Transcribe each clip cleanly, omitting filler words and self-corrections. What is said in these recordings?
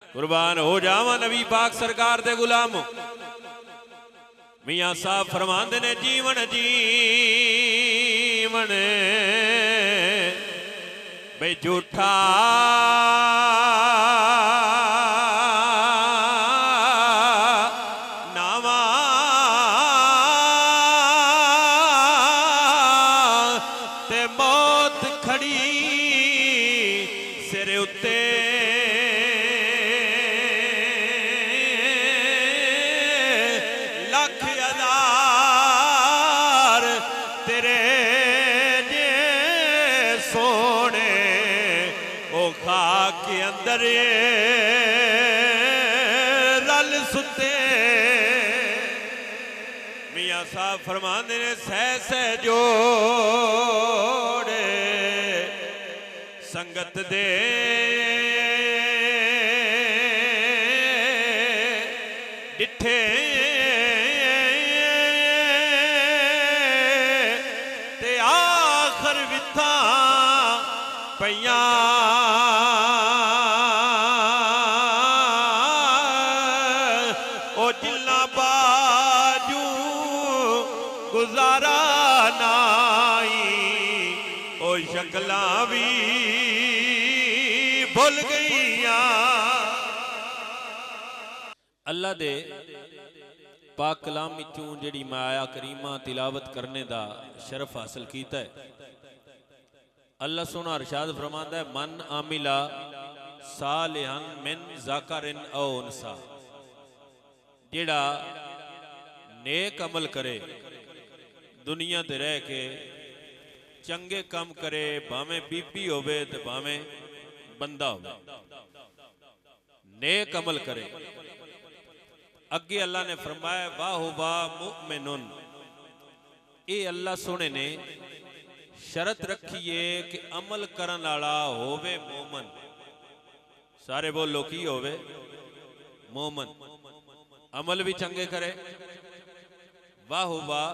कुर्बान हो जावा नबी पाक सरकार दे गुलाम। मियां साहब फरमांदे ने जीवन जीवन बे झूठा नावा ते मौत खड़ी सिर उत्ते लख हजार तेरे जे सोने ओ खाक के अंदर रल सुते। मियां साहब फरमाते ने सह सह जोड़े संगत दे डिठे ते आखर विथा पईयां ओ जिला बाजू गुजारा नाई ओ शक्लां भी भुल गईयां। अल्लाह दे पाक कलाम विचों जिहड़ी मैं आया करीमा तिलावत करने दा शरफ हासिल कीता है। अल्लाह सोना इरशाद फरमांदा है मन आमिला सालिहन मिन ज़करिन औ उनसा, जेड़ा नेक अमल करे दुनिया ते रह के चंगे काम करे, भावें बीबी होवे ते भावें बंदा होवे, नेक अमल करे। अगे अल्लाह ने फरमाया वाह वाह मुमिनुन, ये अल्लाह सोने ने शरत रखी है कि अमल करन वाला होवे मोमन। सारे बोलो की होवे मोमन, अमल भी चंगे करे। वाह वाह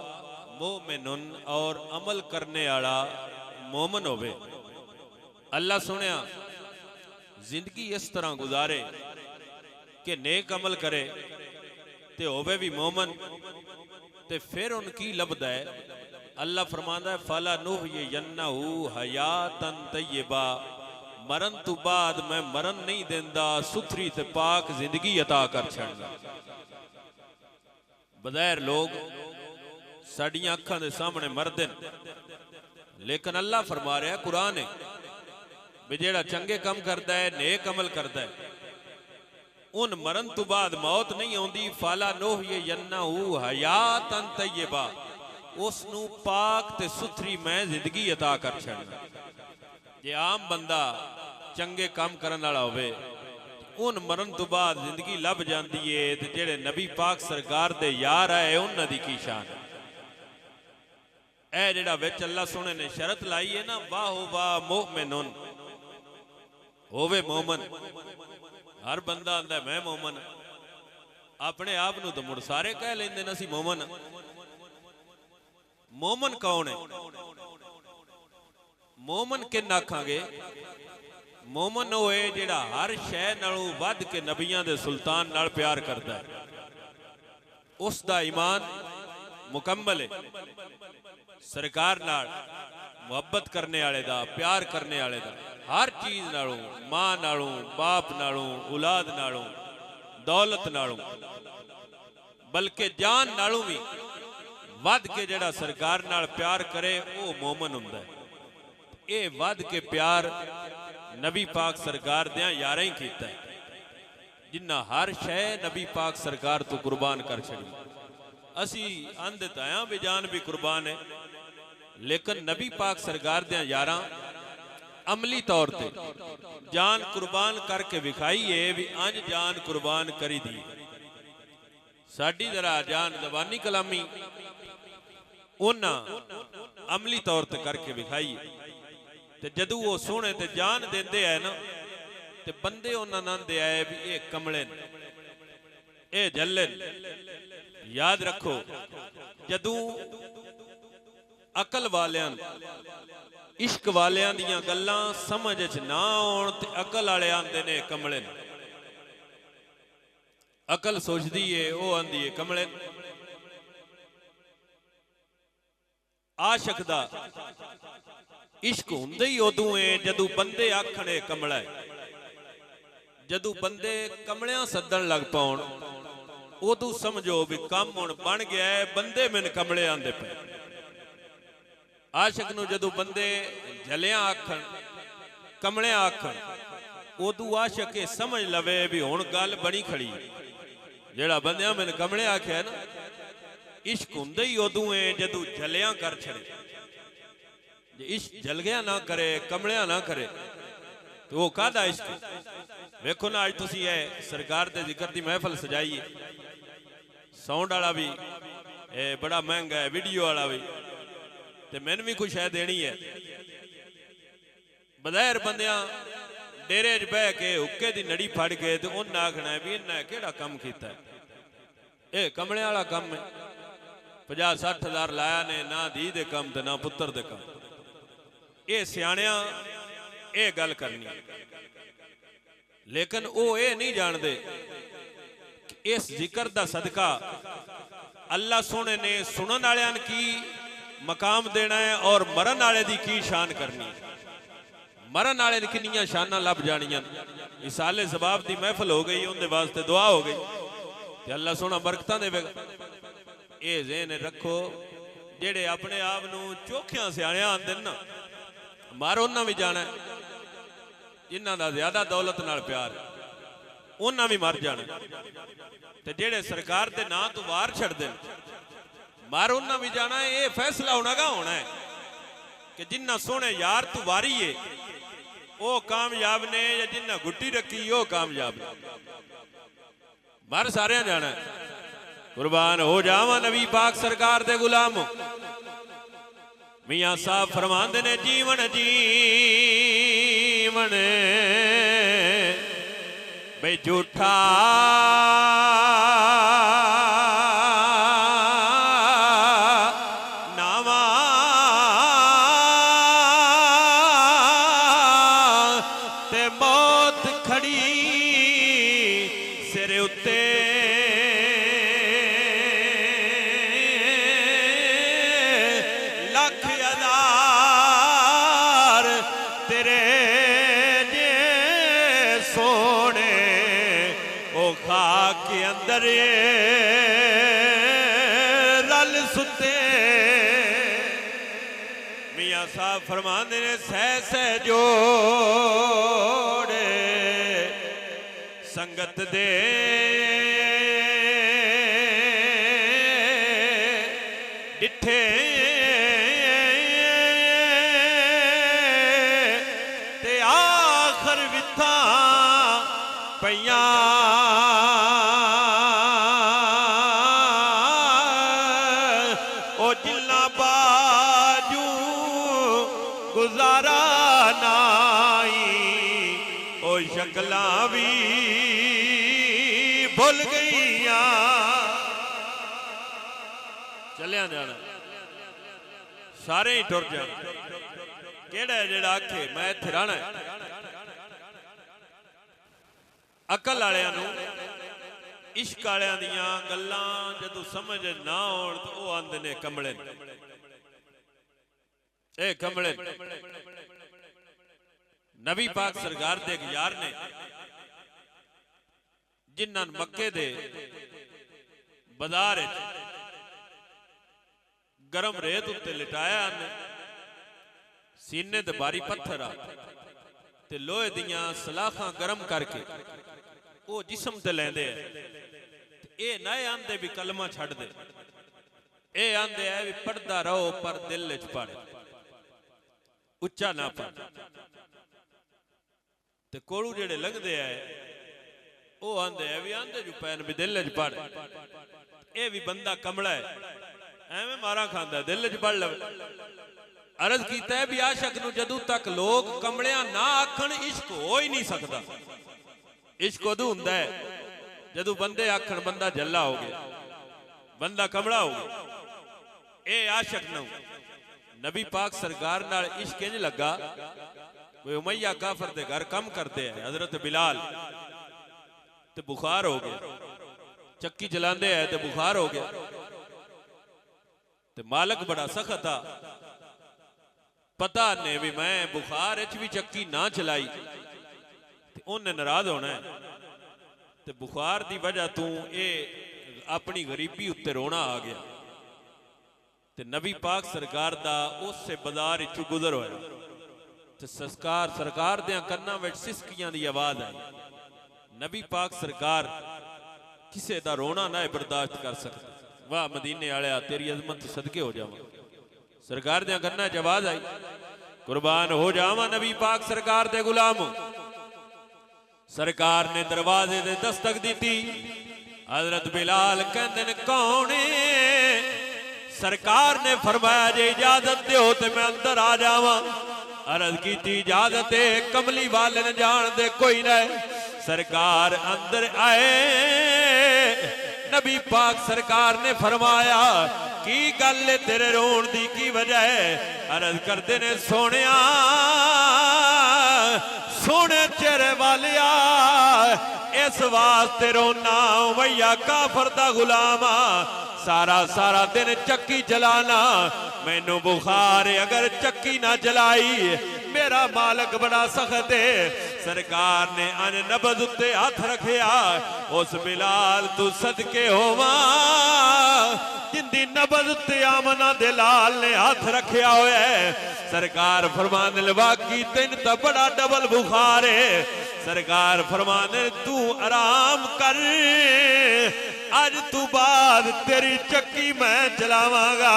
मोमिनुन, और अमल करने वाला मोमन होवे। अल्लाह सुनिया जिंदगी इस तरह गुजारे कि नेक अमल करे ते होवे भी मोमन, ते फिर उनकी लभदा है। अल्लाह फरमांदा है फला नुहयियन्नहु हयातन तय्यबा, मरन तो बाद मैं मरन नहीं देंदा, सुथरी ते पाक जिंदगी अता कर छड़दा। बगैर लोग साडियां अखां दे सामने मरदे, लेकिन अल्लाह फरमा रहा कुरान है भी जेड़ा चंगे काम करता है नेक अमल करता है उन मरन तो बाद मौत नहीं आउंदी। फाला नुहयियन्नहु हयातन तय्यबा, उसनू पाक ते सुथरी मैं जिंदगी अता कर छड़ना। जे आम बंदा चंगे काम करन वाला होवे उन मरन तो बाद जिंदगी लभ जाती है, ते जेड़े नबी पाक सरकार दे यार आए उन्हां दी की शान है। ए जेड़ा विच अल्लाह सोने ने शरत लाई है ना, वाह वाह मुमिनुन, होवे मोमन। हर बंदा आंदा मैं मोमन, अपने आप नूं तो मुड़ सारे कह लेंदे न असीं मोमन। मोमन कौन है? मोमन किन आखांगे? मोमन होए जेड़ा हर शै नालों वध के नबियां दे सुल्तान नाल प्यार करदा है, उसदा ईमान मुकम्मल है। सरकार नाल मुहब्बत करने वाले दा, प्यार करने वाले दा, हर चीज नालों, मां नालों, बाप नालों, औलाद नालों, दौलत नालों, बल्कि जान नालों भी वध के जेड़ा सरकार नाल प्यार करे वो मोमन हुंदा है। ये वध के प्यार नबी पाक सरकार दियां यारां ही कीता है, जिन्ना हर शै नबी पाक सरकार तो कुर्बान कर छड़ी। असी अंध ताया भी जान भी कुर्बान है, लेकिन नबी पाक सरकार दियां यारां अमली तौर ते जान कुर्बान करके विखाई है भी अंज जान कुर्बान करी दी। साडी जरा जान जबानी कलामी उन्हां अमली तौर ते करके विखाई है, ते जदू वो सोने ते जान देंदे है ना, ते बंदे उन्हां नाल दे आए भी ये कमले ने, ये जल्ले ने। याद रखो जदू अकल वालियां इश्क वालियां दियां गल्लां समझ च ना आउण ते अकल वाले आंदे ने कमले ने। अकल सोचती है वह आंदी है कमले। आशक दा इश्क हुंदे ही उदों है जदों बंदे आखणे कमला है। जदों बंदे कमलियां सदन लग पाउण उदों समझो भी काम हुण बन गया है, बंदे मैनूं कमले आंदे पे। आशक नूं जदों बंदे जलियां आखण कमलियां आखण उदों आशक ये समझ लवे भी हुण गल बनी खड़ी। जेड़ा बंदियां मैनूं कमले आख्या ना, इश्क हुंदे ही उदों है जदों जलियां कर छड़े। जे इश्क जलगिया ना करे कमलियां ना करे तो वो कादा इश्क। वेखो ना अज तुसीं ये सरकार दे जिक्र दी महफल सजाई है, साउंड वाला भी बड़ा महंगा है, वीडियो वाला भी, ते मैनूं भी कुछ है देनी है। बज़ाहिर बंदियां डेरे च बह के हुक्के दी नड़ी फड़ के ते उन्हें आखना है भी इन्हें केड़ा कम कीता है, ये कमलियां वाला कम है। 50-60 हज़ार लाया ने ना धी दे कम ते ना पुत्र दे कम। ये सियाणियां ये गल करनी, लेकिन वो ये नहीं जानते इस जिक्र दा सदका अल्लाह सोने ने सुनन वालियां की मकाम देना है और मरन वाले दी की शान करनी। मरन वाले दी कितनी शाना लभ जानियां। इसाले सबाब दी महफल हो गई, उनके वास्ते दुआ हो गई ते अल्लाह सोना बरकतां देवेगा। ये ज़हन रखो जेड़े अपने आप नूं चोखियां सियाणियां आंदे ना, मार उन्हां भी जाना, जिन्हां दा ज्यादा दौलत नाल प्यार उन्हां भी मर जाना, ते जेड़े सरकार दे नां तो वार छड्डदे मार उन्हां भी जाना। ये फैसला होना है कि जिन्ना सोहने यार तू वारी है वो कामयाब ने या जिन्ना गुट्टी रखी वो कामयाब ने। मर सारे जाना है। कुर्बान हो जावा नबी पाक सरकार दे गुलाम। मियां साहब फरमांदे ने जीवन जीवन बे झूठा नावा ते मौत खड़ी सिर उत्ते। रल सुते मियां साहब फरमांदे ने सह सह जोड़े संगत दे डिठे ते आखर विथा पईयां। गुजारा नाई ओ शक्लां भी भुल गईया। चलिया जाना सारे ही टुर जाना। केड़ा जेड़ा आखे मैं इत्थे रहना। अकल वालियां नूं इश्क वालियां दियां गल्लां जदों समझ ना आउण तो वो आंदे ने कमले। ए कमले नबी पाक सरकार दे एक यार ने जिन्हां मक्के दे बाजार गरम रेत उत्ते लिटाया, सीने ते बारी पत्थर आ ते लोहे दियां सलाखां गरम करके वो जिस्म ते लैंदे है। ये ना आंदे भी कलमा छड्ड दे, ये आंदे है भी पढ़दा रहो पर दिल च पढ़, उच्चा ना पढ़। ते कोलू जेड़े लंघदे है वो आंदे है भी आंदे जो पैन भी दिल च पढ़। ये भी बंदा कमला है, एवें मारा खांदा दिल च पढ़ लवे। अर्ज कीता है भी आशक नूं जदों तक लोग कमलियां ना आखण इश्क हो ही नहीं सकता। इश्क उदों हुंदा है जदों बंदे आखण बंदा जल्ला हो गया, बंदा कमला हो गया। ये आशक नूं नबी पाक सरकार नाल इश्क इंज लगा। कोई उमैया काफर दे घर कम करते हैं, हजरत बिलाल ते बुखार हो गया। ਚੱਕੀ ਚਲਾਉਂਦੇ ਹੈ ਤੇ ਬੁਖਾਰ ਹੋ ਗਿਆ ਤੇ ਮਾਲਕ ਬੜਾ ਸਖਤ ਆ ਪਤਾ ਨੇ ਵੀ ਮੈਂ ਬੁਖਾਰ ਵਿੱਚ ਵੀ ਚੱਕੀ ਨਾ ਚਲਾਈ ਤੇ ਉਹਨੇ ਨਾਰਾਜ਼ ਹੋਣਾ ਹੈ ਤੇ ਬੁਖਾਰ ਦੀ ਵਜ੍ਹਾ ਤੂੰ ਇਹ ਆਪਣੀ ਗਰੀਬੀ ਉੱਤੇ ਰੋਣਾ ਆ ਗਿਆ ਤੇ ਨਬੀ ਪਾਕ ਸਰਕਾਰ ਦਾ ਉਸੇ ਬਾਜ਼ਾਰ ਵਿੱਚੋਂ ਗੁਜ਼ਰ ਹੋਇਆ ਤੇ ਸਰਕਾਰ ਦੇ ਕੰਨਾਂ ਵਿੱਚ ਸਿਸਕੀਆਂ ਦੀ ਆਵਾਜ਼ ਆਈ ਨਬੀ ਪਾਕ ਸਰਕਾਰ ਕਿਸੇ ਦਾ ਰੋਣਾ ਨਾ ਬਰਦਾਸ਼ਤ ਕਰ ਸਕਦਾ वाह मदीने वालिया तेरी अजमत सदके हो जावा सरकार दे गन्ना च आवाज आई कुर्बान हो जावा नबी पाक सरकार दे गुलाम सरकार ने दरवाजे दे दस्तक दी हजरत बिलाल कहंदे ने कौन सरकार ने फरमाया जे इजाजत दो ते मैं अंदर आ जावा अर्ज की इजाजत कमली वाले ने जान दे कोई ना सरकार अंदर आए नबी पाक सरकार ने फरमाया की गल तेरे रोण दी की वजह है अर्ज करते ने सोनिया सोने चेहरे वालिया इस वास्ते रोना भैया काफर दा गुलाम सारा सारा दिन चक्की चलाना मैनू बुखार अगर चक्की ना चलाई मेरा मालक बड़ा सख्त है सरकार ने अन नबज उत्ते हाथ रखिया उस बिलाल तू सदके होवा जिंदी नबज उत्ते आमना दे लाल ने हाथ रखिया होया है सरकार फरमाने वाकई तेन तो बड़ा डबल बुखार है सरकार फरमाने तू आराम कर आज तू बाद तेरी चक्की मैं चलावांगा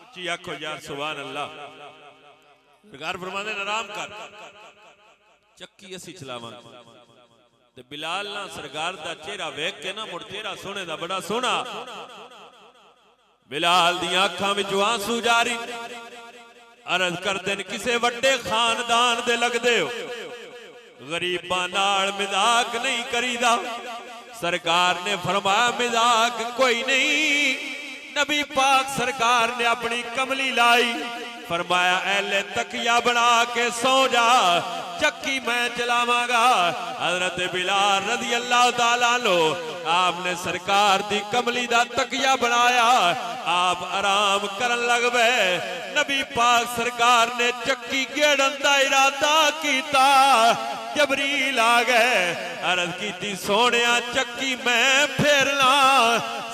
उच्ची आखो यार सुभान अल्लाह सरकार फरमाने आराम कर चक्की असी चलावांगे ते बिलाल ना सरकार दा चेहरा वेख के ना मुड़ चेहरा सोने दा बड़ा सोना बिलाल दी आंखां विचों आंसू जारी अर्ज करदे ने किसे वड्डे खानदान दे लगदे हो गरीबां नाल मजाक नहीं करीदा सरकार ने फरमाया मजाक कोई नहीं नबी पाक सरकार ने अपनी कमली लाई फरमाया ऐले तकिया बना के सो जा चक्की मैं चलावांगा हजरत बिलाल रज़ी अल्लाह ताला लो आपने सरकार दी कमली दा तकिया बनाया आप आराम करन लग पे नबी पाक सरकार ने चक्की गेड़न दा इरादा कीता जबरील आ गए अर्ज की सोनिया चक्की मैं फेरना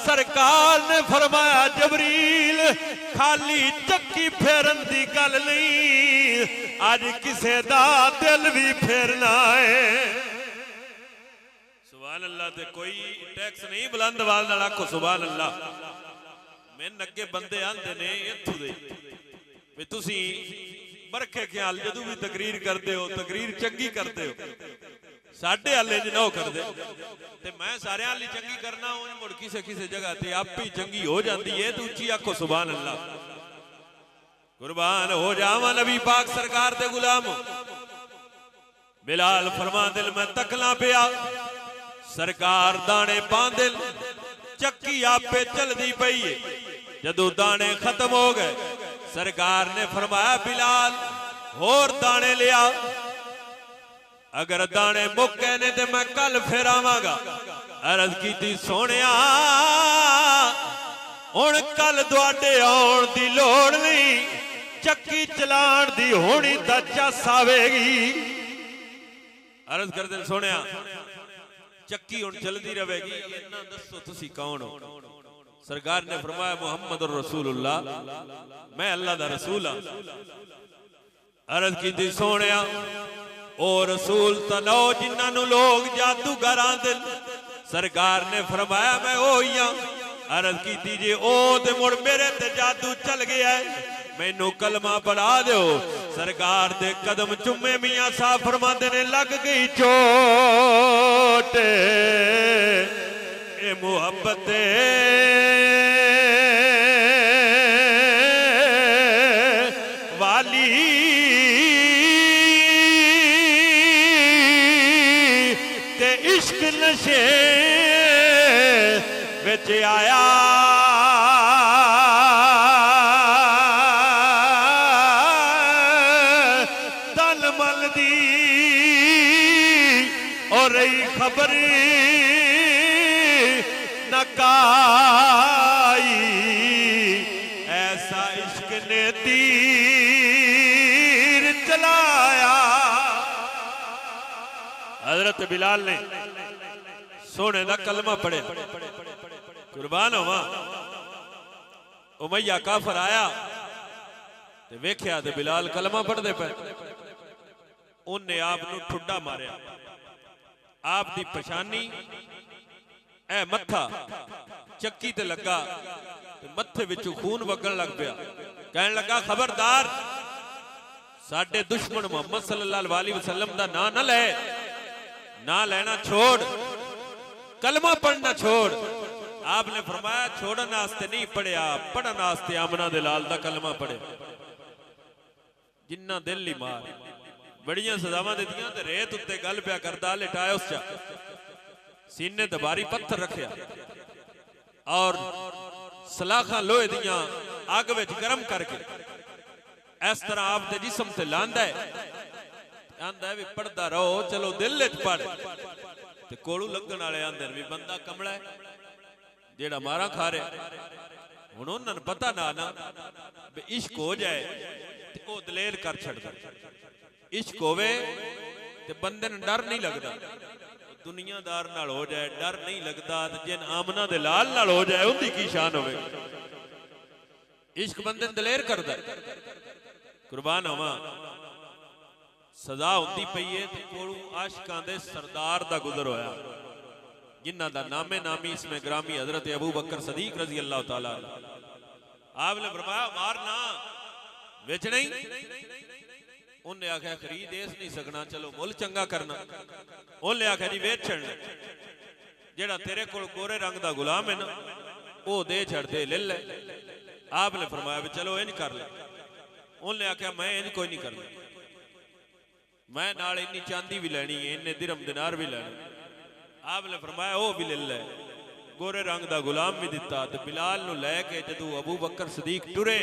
सरकार ने फरमाया जबरील खाली चक्की फेरन दी गल नहीं अज किसे दा दिल भी फेरना है सुभान अल्लाह ते कोई टैक्स नहीं बुलंद आवाज नाल आखो सुभान अल्लाह मैन अगे बंदे आंदे ने इत्थों दे वे तुसी बरखे ख्याल जदों भी तकरीर करते हो तकरीर चंगी करते हो साढ़े हाले च ना करते ते मैं सारे हाली चंगी करना मुड़ किसी किसी जगह ते आप ही चंगी हो जाती है तो उच्ची आखो सुभान अल्लाह कुर्बान हो जावा नबी पाक सरकार दे गुलाम बिलाल फरमा दिल मैं तकला पिया सरकार दाने पांदिल चक्की आपे चलदी पई है जदों दाने खत्म हो गए सरकार ने फरमाया बिलाल होर दाने लिया अगर दाने मुक गए ने ते मैं कल फिर आवांगा अर्ज की सोनिया हुण कल तुहाडे आउण दी लोड़ नहीं चक्की चलाण दी होनी दा चस आवेगी अर्ज करदे सोनिया चक्की हुण चलदी रहेगी इन्ना दसो तुसी कौन हो सरकार ने फरमाया मुहम्मद रसूलुल्लाह मैं अल्लाह दा रसूल हां अर्ज की सोनिया ओ रसूल तलो जिन्होंने लोग जादूगर आंदे सरकार ने फरमाया मैं ओ ही हां अर्ज की जे ओ ते मुड़ मेरे ते जादू चल गया है मैनू कलमा पढ़ा दो सरकार दे कदम चुमे मियां साहब फरमाते ने लग गई चोट ए मुहब्बत वाली ते इश्क नशे विच आया दल मल दी और रही खबर न काई, ऐसा इश्क ने तीर चलाया। हजरत बिलाल ने सोने दा कलमा पढ़े, कुर्बान होवा। उमैया काफर आया ते वेख्या ते बिलाल कलमा पढ़दे पे, उन्हें आप नूं ठुड्डा मारिया। आप दी पछानी ए मत्था चक्की ते लगा ते मत्थे विचों खून वगण लग पिया। कहन लगा खबरदार, साडे दुश्मन मुहम्मद सल्लल्लाहु अलैहि वसल्लम दा नां ना ले, ना लेना छोड़, कलमा पढ़ना छोड़। आपने फरमाया छोड़न वास्ते नहीं पढ़िया, पढ़न वास्ते आमना दे लाल दा कलमा पढ़े। जिन्ना दिल ही मार, बड़ियां सजावां दित्तियां ते रेत उत्ते गल पिया करदा, लिटाया उस चा, सीने ते भारी पत्थर रखिया और सलाखा लोहे दियां अग विच गर्म करके इस तरह आप दे जिस्म ते लांदा है। आंदा है भी पढ़दा रहो, चलो दिल विच पढ़। ते कोलू लगन वाले आंदे भी बंदा कमला है जेड़ा मारा खा रहा। हुण उन्हां नूं पता ना भी इश्क हो जाए ते ओ दलेर कर छड़दा। इश्क होवे ते बंदे नूं डर नहीं लगदा, दुनियादार नाल हो जाए डर नहीं लगदा, ते जिन आमना दे लाल नाल हो जाए उहदी की शान होवे। इश्क बंदे नूं दलेर करदा। कुर्बान होवां, सजा होंदी पई है ते कोलू आशिकां दे सरदार दा गुजर होया, जिन्हां दा नामे नामी इसमें ग्रामी हजरत अबू बकर सदीक रजी अल्लाह तआला। आपने फरमाया मारना विच नहीं। उन्हें आख्या खरीद इस नहीं सकना, चलो मुल चंगा करना। उन्हें आख्या जी वेच छड़, जेड़ा तेरे कोल गोरे रंग दा गुलाम है ना वो दे छड़ दे, ले ले। आपने फरमाया भी चलो इंज कर ले। उन्हें आख्या मैं इंज कोई नहीं करना, मैं नाल इन्नी चांदी भी लैनी है, इन्ने दिरहम दिनार भी लैने। आपने फरमाया वो भी ले ले। गोरे रंग दा गुलाम भी दिता ते बिलाल नूं लैके जदों अबू बकर सदीक टुरे,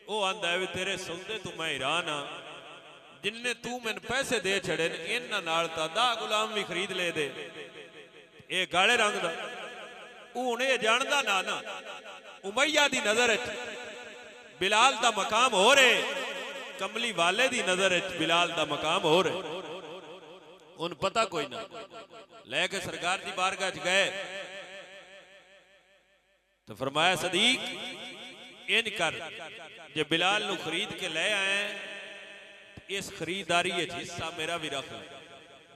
वो आंदा है भी तेरे सौदे तो मैं हैरान हाँ, जिन्ने तू मैनूं पैसे दे छड़े ने इन्हां नाल तां 10 गुलाम भी खरीद ले दे। ये गाले रंग दा हुण ये जानदा ना उमैया दी नजर च बिलाल दा मकाम हो रहे, कमली वाले दी नजर च बिलाल दा मकाम हो रहे। उन पता कोई ना, लेके सरकार दी बारगाह च गए तो फरमाया सदीक इंज कर, जे बिलाल नूं खरीद के ले आए इस खरीदारी हिस्सा मेरा भी रख ले।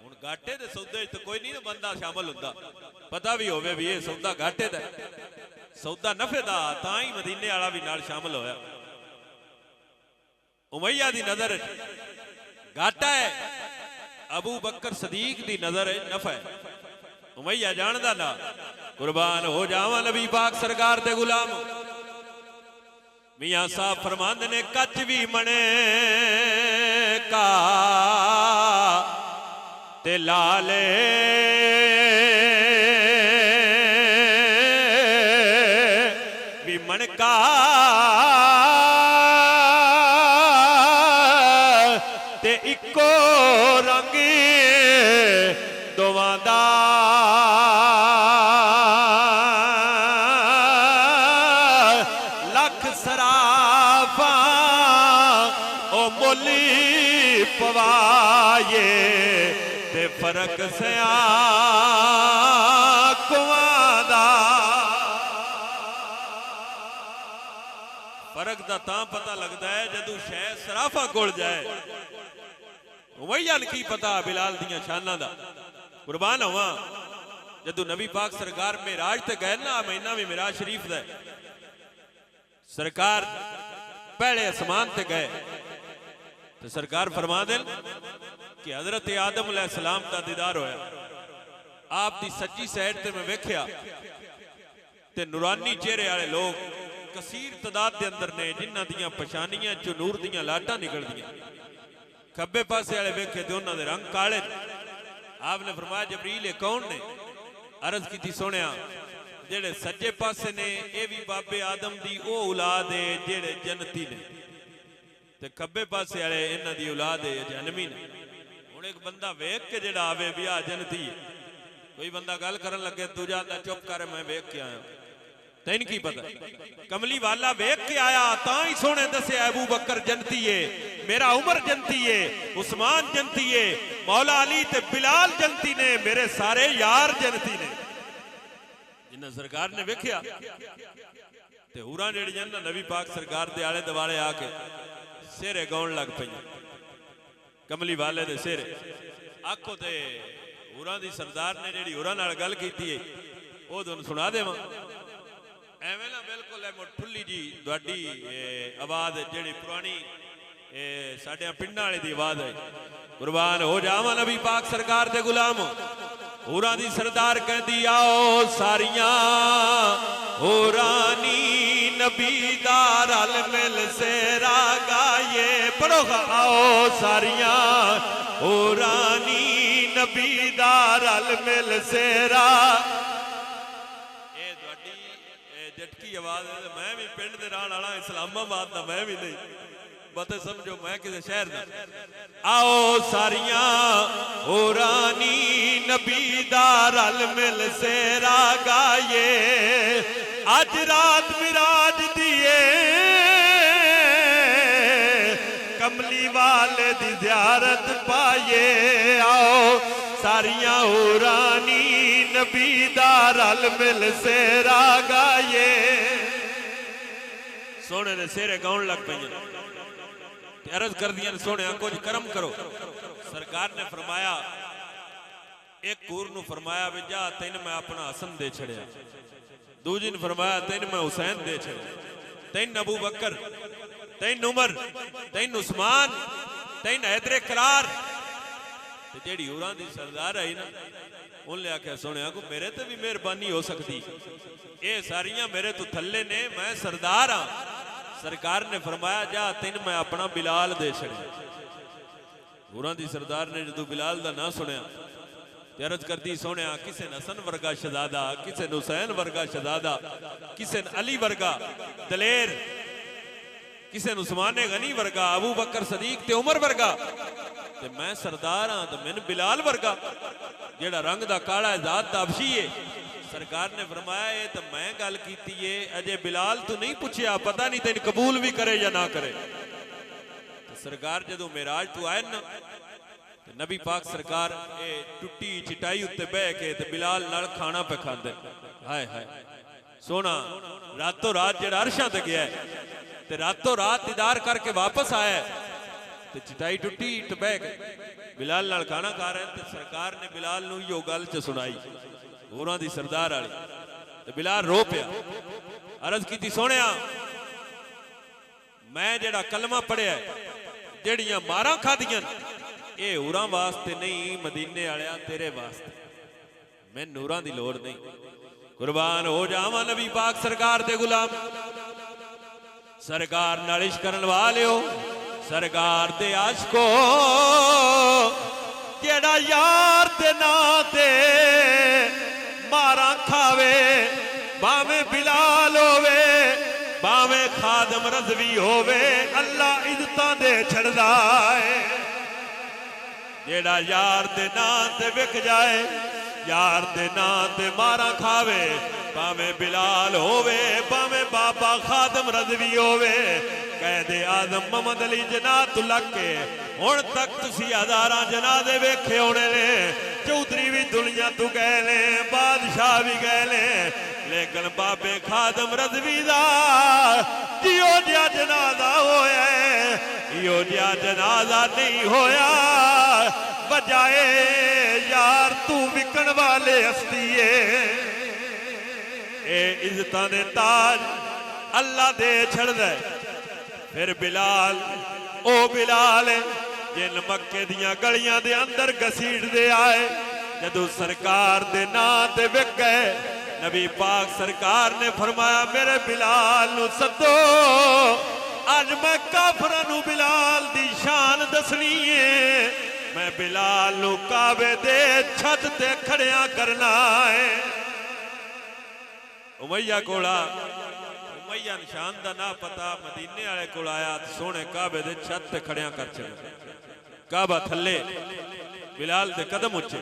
हुण घाटे दे सौदे तो कोई नहीं बंदा शामिल हुंदा, पता भी होवे भी ये सौदा घाटे दा, सौदा नफे दा, तां ही मदीने वाला भी नाल शामिल होया। उमैया दी नजर घाटा है, अबू बकर सदीक दी नजर नफा है। उमैया जानदा ना। कुर्बान हो जावां नबी पाक सरकार दे गुलाम। मियां साहब फरमांदे ने कच भी मने का ते लाले भी मन का ते इको रंग दोवां दा लख सराफा ओ मोली पवाए ते फर्क सिया कुआं फर्क दा तां पता लगता है जदों शै सराफा कोल जाए। उमैया ने की पता बिलाल दियां शानां दा। कुर्बान होवां, जदों नबी पाक सरकार मेराज ते गए ना, महीना भी मेराज शरीफ दा सरकार पहले आसमान ते गए तो सरकार फरमा देन कि हजरत आदम अलैहिस्सलाम दा दीदार होया। आप दी सच्ची साइड ते मैं वेख्या ते नूरानी चेहरे वाले लोग कसीर तादाद दे अंदर ने, जिन्हां दियां पछानियां चो नूर दियां लाटां निकलदियां। खब्बे पासे वाले वेखे ते उन्हां दे रंग काले। आपने फरमाया जबरील ये कौन ने? अर्ज की सोनिया जेड़े सज्जे पासे ने ये भी बाबे आदम दी ओ औलाद है जेड़े जन्नती ने, ते खब्बे पासे वाले इन्हां दी औलाद है जहन्नमी ने। हुण एक बंदा वेख के जेड़ा आवे भी आ जन्नती है, कोई बंदा गल करन लगे दूजा आंदा चुप कर मैं वेख के आया। तैन की पता कमली वाला वेख के आया तां ही सोने दस्या अबू बकर जन्नती है, मेरा उमर जन्नती है, उस्मान जन्नती है, मौला अली ते बिलाल जन्नती ने, मेरे सारे यार जन्नती ने। जिन्ना सरकार ने वेख्या ते हुरां जेड़ियां ना नबी पाक सरकार दे आले दुआले आके सेरे गाउण लग पईयां। कमली वाले दे सेरे आखो ते हुरां दी सरदार ने जेड़ी हुरां नाल गल कीती है वो तुहानूं सुना देवां। एवें ना बिल्कुल ठुल्ली जी तुहाडी आवाज़ जेड़ी पुरानी साडियां पिंडां वाले दी आवाज़ है। कुर्बान हो जावां नबी पाक सरकार दे गुलाम। हुरां दी सरदार कहंदी आओ सारियां हुरानी नबी दा रल मिल सेरा गाये। पढ़ो आओ सारियां हुरानी नबी दा रल मिल सेरा। झटकी आवाज है। मैं भी पिंड दे रहण वाला इस्लामाबाद दा मैं भी नहीं बते समझो मैं किसी शहर दा। आओ सारियां हुरानी नबी दा रल मिल सेरा गाये। अज रात मिराज दिए कमली वाले दी ज़ियारत पाए। आओ सारियां हुरानी नबी दा रल मिल सेरा गाये। सोने ने सेरे गाउण लग पईयां। अर्ज कर दियां सोने कुछ कर्म करो। सरकार ने फरमाया एक हूर नूं फरमाया वे जा तेन मैं अपना हसन दे छड़िया। दूजी ने फरमाया तेन मैं हुसैन दे छड़िया। तेन अबू बकर, तेन उमर, तेन उस्मान, तेन हैदरे करार। जेड़ी हुरां दी सरदार आई ना उन्हें आख्या सुनिया को मेरे ते भी मेहरबानी हो सकती, ये सारियां मेरे तो थल्ले ने, मैं सरदार हाँ। सरकार ने फरमाया जा तेन मैं अपना बिलाल दे छड़िया। हुरां दी सरदार ने जो बिलाल दा ना सुनिया ते अर्ज करदी सोनिया किसे ने हसन वर्गा शहजादा, किसे ने हुसैन वर्गा शहजादा, किसे ने अली वर्गा दलेर, किसे ने उस्मान गनी वर्गा, अबू बकर सदीक ते उमर वर्गा। ते मैं सरदार हाँ तो मैंने बिलाल वर्गा जेड़ा रंग दा काला है जात दा अबशी है। सरकार ने फरमाया ये तो मैं गल कीती है, अजे बिलाल तू नहीं पूछया, पता नहीं तेन कबूल भी करे या ना करे। तो सरकार जदों मेराज तू आए ना तो नबी पाक सरकार ये टुट्टी चिटाई उत्ते बह के ते बिलाल नाल खाना पे खांदे। हाय हाय सोना रातों रात जेड़ा अरशां ते गया है ते रातों रात दीदार करके वापस आया ते चिटाई टुट्टी ते बह के बिलाल नाल खाना खा रहे हैं। सरकार ने बिलाल नूं यो गल च सुनाई होरां दी सरदार वाली ते बिलाल रो पिया। अर्ज कीती सोनिया मैं जेड़ा कलमा पढ़िया जेड़ियां मारां खादियां ये होरां वास्ते नहीं, मदीने वालिया तेरे वास्ते, मैं नूरां दी लोड़ नहीं। कुर्बान हो जावां नबी पाक सरकार दे गुलाम। सरकार नाल इश्क करन वालिओ, सरकार दे आशिको, जेड़ा यार दे नां ते मारा खावे, भावें बिलाल होवे भावें खादम रज़वी होवे, अल्लाह इज्जतां दे छड़दा है। जेड़ा यार दे नां ते विक जाए, यार दे नां ते मारा खावे, भावें बिलाल होवे भावें बाबा खादम रज़वी होवे। कैदे आज़म मोहम्मद अली जनात लके हुण तक तुसी हज़ारां जनाजे वेखे होने ने, चौधरी भी दुनिया तू गए ने, बादशाह भी गए ने, लेकिन बाबे खादम रज़वी दा जिहो जिहा जनाजा होया इहो जिहा जनाजा नहीं होया। बजाए यार तू विकण वाले हस्तीए, ए इज्जतां दे ताज अल्लाह दे छड़दा। फिर बिलाल ओ बिलाल जिन मक्के दियां गलियां दे अंदर घसीट दे आए, जदों सरकार दे नां ते विक गए, नबी पाक सरकार ने फरमाया मेरे बिलाल नूं सदो, अज मैं काफरां नूं बिलाल दी शान दसनी है, मैं बिलाल नूं काबे दे छत ते खड़िया करना है। उमैया कोला उमैया निशान दा ना पता मदीने वाले कोल आया, सोने काबे दे छत ते खड़िया कर छड़े, काबा थले बिलाल दे कदम उच्चे।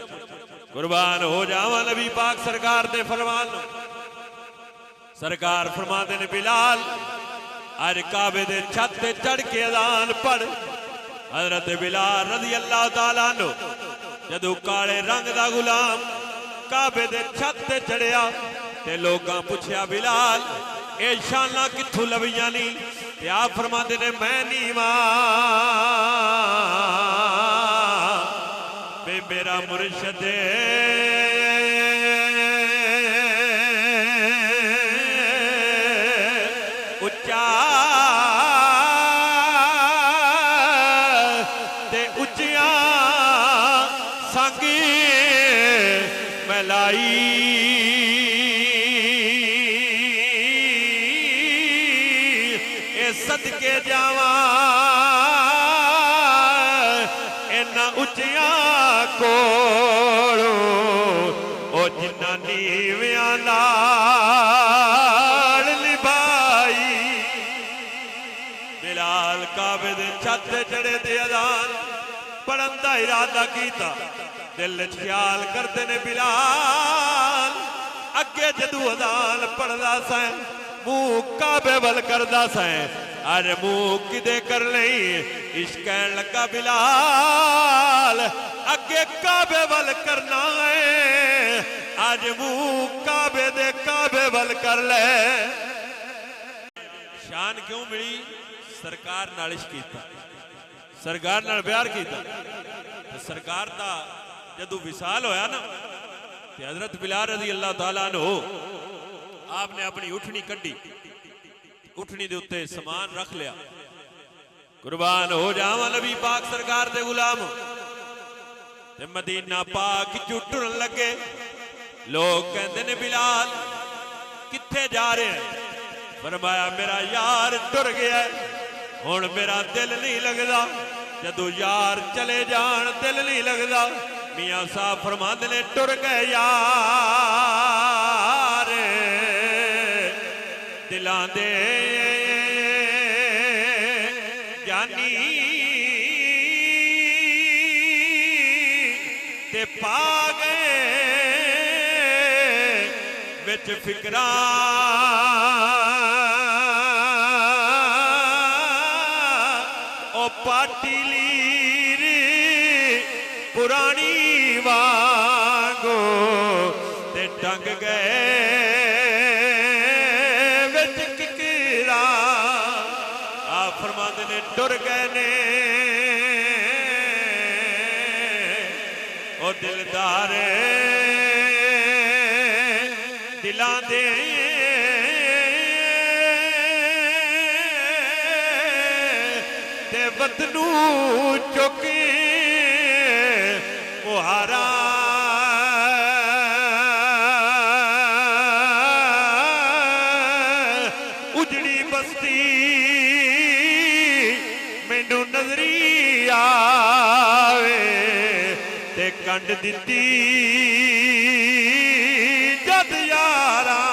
कुर्बान हो जावा नबी पाक सरकार दे फरमान। सरकार फरमाते ने बिलाल अज काबे दे छत ते चढ़ के अजान पढ़। हजरत बिलाल रज़ी अल्लाह तआला अन्हु जदों काले रंग दा गुलाम काबे दे छत ते चढ़िया ते लोगां पुछया बिलाल ये शाना कित्थों लवियां नी? ते आप फरमाते ने मैं नीवा बे मेरा मुर्शद उच्चा ते उच्चियां सांगी मलाई सदके जावा इन्ना उच्चिया कोलो ओ जिन्ना नीवियां नाल निभाई। बिलाल काबे दे छत ते चढ़े ते अजान पढ़न दा इरादा कीता। दिल च ख्याल करते ने बिलाल अगे जदू अजान पढ़दा सैं मुंह काबे वल करदा सैं। अरे मुंह किदे कर लई इश्क कहन लगा बिलाल अगे काबे वल करना है। अज मुंह काबे दे काबे वल कर ले। शान क्यों मिली? सरकार नाल इश्क कीता, सरकार नाल प्यार कीता। ते सरकार दा जदों विसाल होया ना ते हजरत बिलाल रज़ी अल्लाह तआला अन्हु आपने अपनी उठनी कड्डी, उठनी दे उत्ते समान रख लिया। कुर्बान हो जावा नबी पाक सरकार दे गुलाम। ते मदीना पाक चू टुरन लगे। लोग कहते ने बिलाल कित्थे जा रहे हैं? फरमाया मेरा यार टुर गया हुण मेरा दिल नहीं लगदा। जदों यार चले जान दिल नहीं लगदा। मियां साहब फरमाते ने टुर गए यार दिलां दे जानी ते पा गए विच फिकरां ओ पाटी लीर पुरानी वांगो ते टंग गए विच किकरा। आप फरमाते ने टुर गए ने ओ दिलदार दिलां दे ते वतनू चुके मुहारा उजड़ी बस्ती मैनू नजरी आवे ते कंड दिती जद यारा।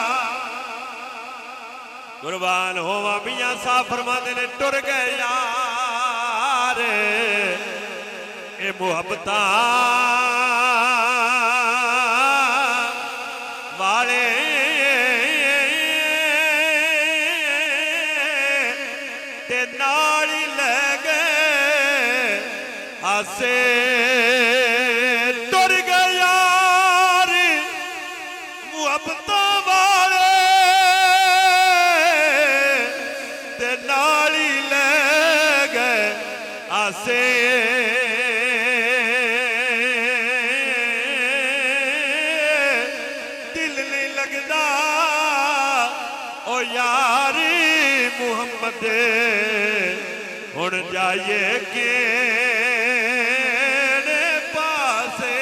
कुर्बान होवा मियां साहब फरमाते ने टुर गए यार ए मुहब्बतां वाले ते नाल ही ले गए हासे। टुर गए यार मुहब्बतां वाले ते नाल ही ले गए हासे। मुहम्मद हुण जाइए केड़े पासे?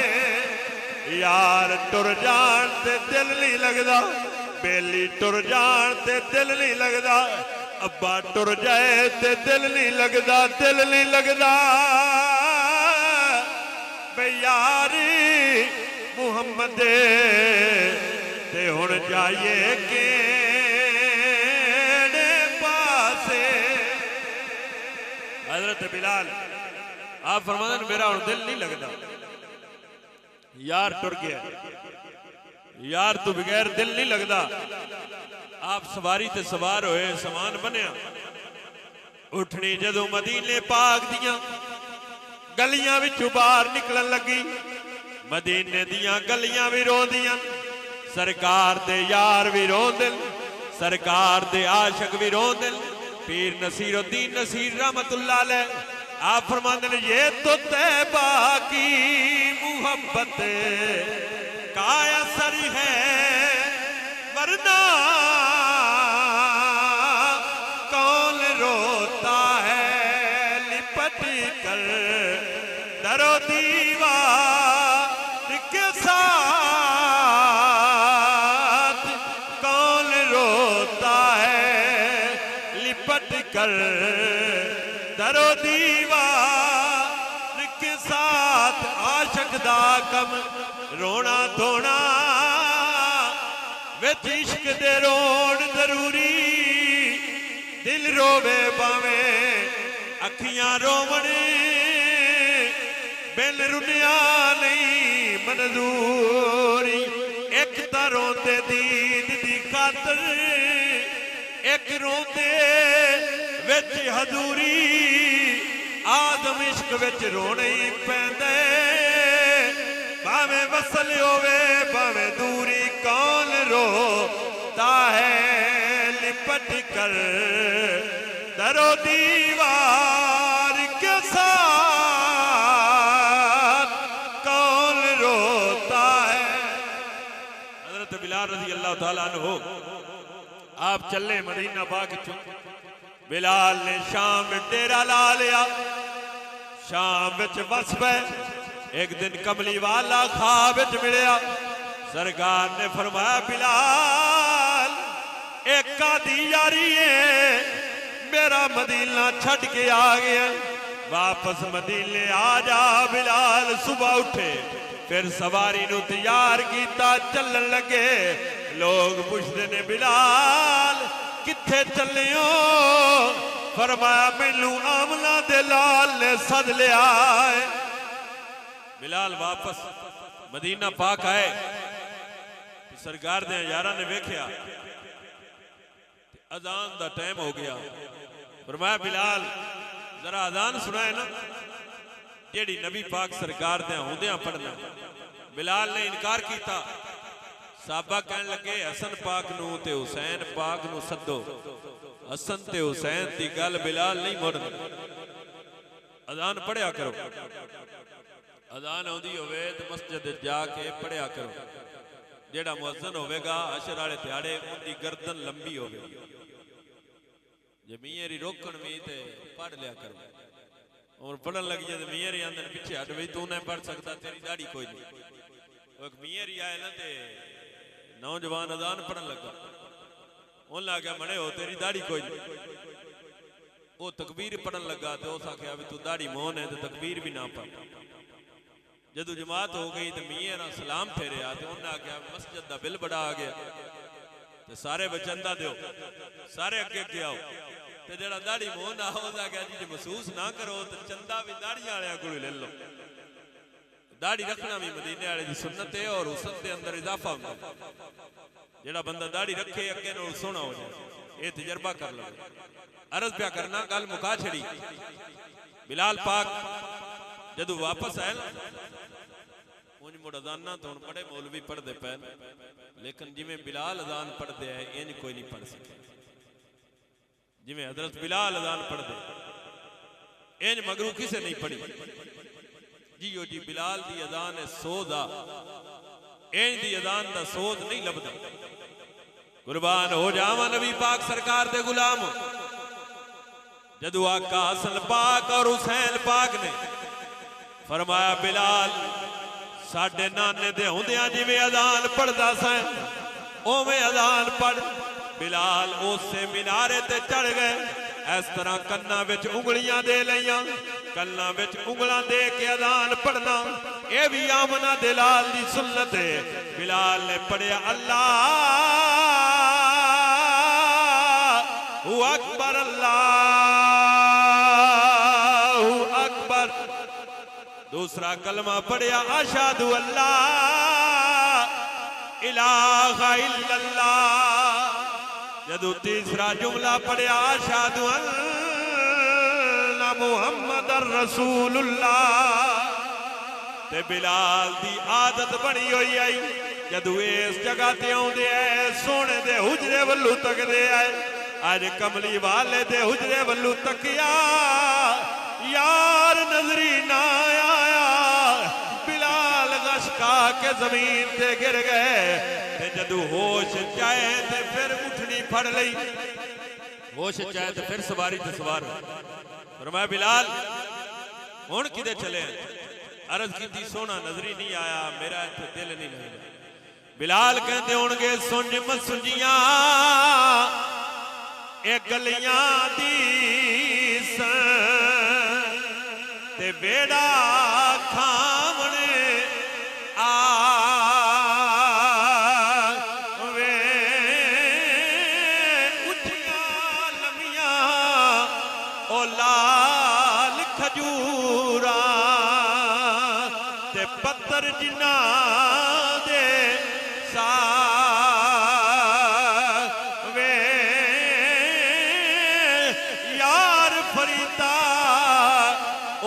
यार टुर जान ते दिल नहीं लगदा। बेली टुर जान ते दिल नहीं लगदा। अब्बा टुर जाए ते दिल नहीं लगदा। दिल नहीं लगदा बे यार मुहम्मद ते हुण जाइए के हजरत बिलाल आप फरमाते मेरा हुण दिल नहीं लगता। यार टुर गया, यार तो बगैर दिल नहीं लगता। आप सवारी ते सवार होए, समान बनया, उठनी जदों मदीने पाक दियां गलियां विचों बाहर निकलन लगी, मदीने दियां गलियां भी रोंदियां, सरकार दे यार भी रोंदे, सरकार दे आशिक भी रोंदे। पीर नसीरुद्दीन नसीर रहमतुल्लाह अलैह आप फरमाते हैं, ये तो तैबा की मुहब्बत का असर है, वरना कौन रोता है लिपट कर दरो दीवार के साथ, कौन रोता है लिपट कर दरो दीवार के साथ। आशिक दा कम रोना धोना, विच इश्क दे रोण जरूरी, दिल रोवे भावे अखियां रोवण, बिन रुनिया नहीं मंजूरी। एक तां रोंदे दीद दी खातर, एक रोंदे विच हजूरी, आदम इश्क विच रोना ही पैंदे, भावें वसल होवे भावें दूरी। कौन रोता है लिपट कर दरो दीवार के साथ, कौन रोता है। हजरत बिलाल रज़ी अल्लाह तआला अन्हु आप चले मदीना पाक चो, बिलाल ने शाम डेरा ला लिया, शाम विच बस पे। एक दिन कमली वाला ख्वाब विच मिलिया, सरकार ने फरमाया बिलाल एक दी यारी है, मेरा मदीना छड़ के आ गया, वापस मदीने आ जा। बिलाल सुबह उठे, फिर सवारी नू तैयार किया, चलन लगे। लोग पुछते ने बिलाल किथे चले हो, फरमाया मैनू आमना दे लाल ने सद लिया है। बिलाल वापस मदीना पाक आए, सरकार दे यारा ने वेख्या अजान दा टाइम हो गया, फरमाया बिलाल जरा अजान सुनाए ना, जेड़ी नबी पाक सरकार दे होंदियां पढ़ना। बिलाल ने इनकार किया, साहबा कहन लगे हसन पाक नू ते हुसैन पाक नू सदो, हसन ते हुसैन दी गल बिलाल नहीं मोड़नी, अजान पढ़िया करो, अजान आउंदी होवे ते मस्जिद जाके पढ़िया करो, जेड़ा मुअज्जिन होवेगा अशर वाले दिहाड़े उनकी गर्दन लंबी होवेगी, जे मियारी रोकण भी ते पढ़ लिया करो। और पढ़न लगी जाए मियारी आंदे पिछे हट बई, तू नहीं पढ़ सकता, तेरी दाढ़ी कोई नहीं। एक मियारी आए ना ते नौजवान अजान पढ़न लगा, उन आख्या मने हो तेरी दाढ़ी कोई नहीं, वो तकबीर पढ़न लगा तो उस आख्या भी तू दाढ़ी मोहन है तो तकबीर भी ना पढ़। जदों जमात हो गई तो मियां सलाम फेरिया तो उन्हें आख्या मस्जिद का बिल बड़ा आ गया, तो सारे बचंदा दो, सारे अगे अगे आओ, तो जरा दाढ़ी मोहन आ उसने आख्या जी महसूस ना करो तो चंदा भी दाढ़ी वाले को ले लो। दाढ़ी रखना भी मदीने वाले की सुन्नत है और हुस्न के अंदर इजाफा होता है, जेड़ा बंदा दाढ़ी रखे अगे नाल सोहना हो जाए, ये तजर्बा कर लो। अर्ज प्या करना गल मुका छड़ी। बिलाल पाक जदों वापस आए ना, उंज मुड़ अजाना तो बड़े मौलवी पढ़ते पे, लेकिन जिमें बिलाल अजान पढ़ते हैं इंज कोई नहीं पढ़ सके, जिमें हजरत बिलाल अजान पढ़ते इंज मगरू किसे नहीं पढ़ी। जियो जी बिलाल दी अजान है सोदा, इंज दी अजान दा सोद नहीं लभदा। कुर्बान हो जावा नबी पाक सरकार दे गुलाम। जदों आका हसन पाक और हुसैन पाक ने फरमाया बिलाल साडे नाने दे होंदियां जिवें अजान पढ़दा सा ओवें अजान पढ़। बिलाल उसे मीनारे ते चढ़ गए, इस तरह कन्ना विच उंगलियां दे लईयां, कन्ना विच उंगलां दे के अजान पढ़ना, यह भी आमना दे लाल दी सुन्नत है। बिलाल ने पढ़िया अल्लाहु अकबर अल्लाहु अकबर, 2 दूसरा कलमा पढ़िया अशहदु अल्ला इलाहा इल्लल्लाह। जदों तीसरा जुमला पढ़िया अशहदु अन्ना मुहम्मदर रसूलुल्लाह। ते बिलाल दी आदत बनी हुई आई जदों इस जगह ते आउंदे सोने दे हुजरे वल्लू तकदे आए। अज कमली वाले दे हुजरे वल्लू तकिया यार नजरी ना आया। बिलाल गशका के जमीन ते गिर गए। ते जदों होश चाहे ते फिर उठनी फड़ लई। होश चाहे तो फिर सवारी ते सवार फरमाया बिलाल हुण किदे चले? अर्ज की सोना नजरी नहीं आया, मेरा इत्थे दिल नहीं लगदा। बिलाल कहते होणगे सुंज मसुंजियां ए गलियां दी ते बेड़ा खावण आवे। उठियां लमियां ओ लाल खजूरा ते पत्थर जिन्ना दे सावे। यार फरीदा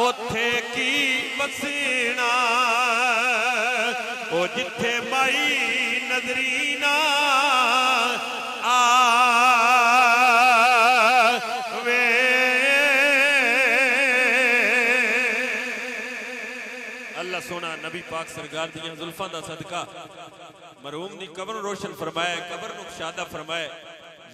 ओथे की वसीना ओ जिथे माई नजरी ना आवे। अल्लाह सोना नबी पाक सरकार दियां जुल्फां दा सदका मरहूम दी कब्र रोशन फरमाए, कब्र नु शादा फरमाए।